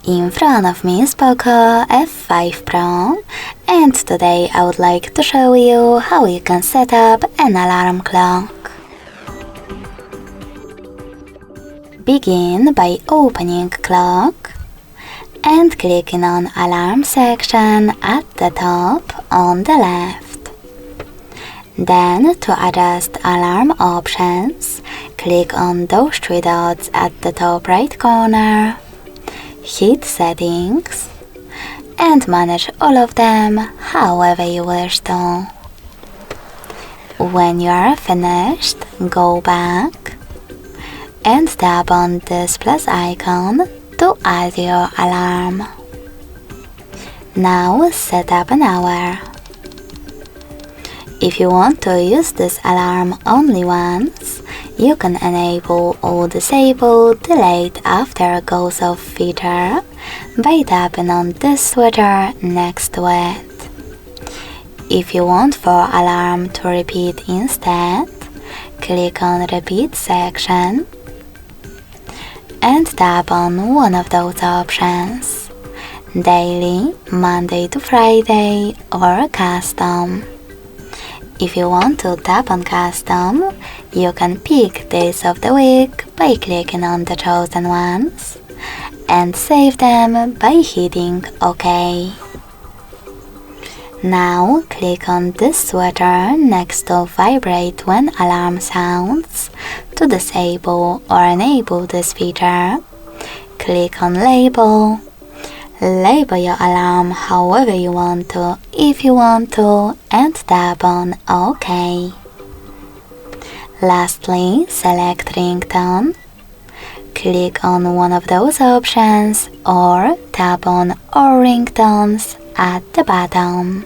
In front of me is POCO F5 Pro, and today I would like to show you how you can set up an alarm clock. Begin by opening clock and clicking on alarm section at the top on the left. Then to adjust alarm options, click on those three dots at the top right corner, hit settings, and manage all of them however you wish to. When you are finished, go back and tap on this plus icon to add your alarm. Now set up an hour. If you want to use this alarm only once, you can enable or disable delayed after goes off feature by tapping on this switcher next to it. If you want for alarm to repeat instead, click on repeat section and tap on one of those options: daily, Monday to Friday, or custom. If you want to tap on custom, you can pick days of the week by clicking on the chosen ones and save them by hitting OK. Now click on this switcher next to vibrate when alarm sounds to disable or enable this feature. Click on label. Label your alarm however you want to, if you want to, and tap on OK. Lastly, select ringtone. Click on one of those options or tap on All ringtones at the bottom.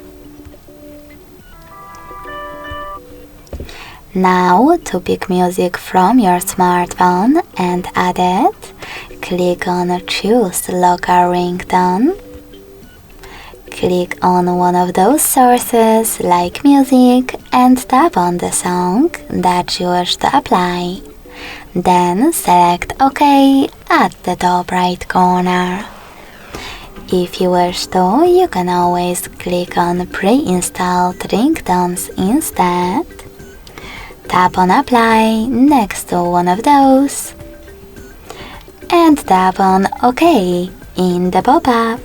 Now, to pick music from your smartphone and add it, click on Choose Local Ringtone. Click on one of those sources like music and tap on the song that you wish to apply. Then select OK at the top right corner. If you wish to, you can always click on pre-installed ringtones instead. Tap on Apply next to one of those and tap on OK in the pop-up.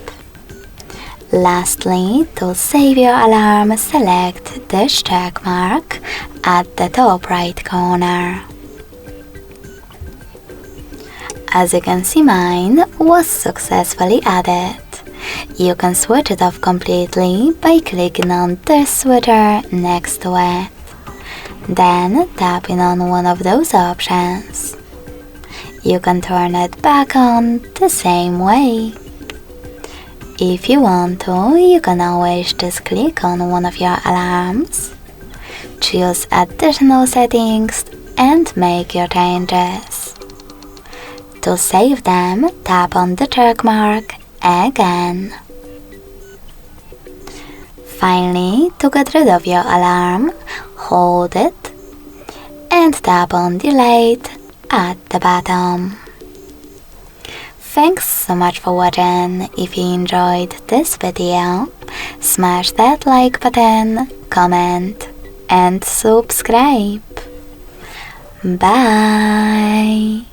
Lastly, to save your alarm, select this check mark at the top right corner. As you can see, mine was successfully added. You can switch it off completely by clicking on this switcher next to it. Then tapping on one of those options. You can turn it back on the same way. If you want to, you can always just click on one of your alarms, choose additional settings, and make your changes. To save them, tap on the check mark again. Finally, to get rid of your alarm, hold it and tap on Delete at the bottom. Thanks so much for watching. If you enjoyed this video, smash that like button, comment, and subscribe. Bye!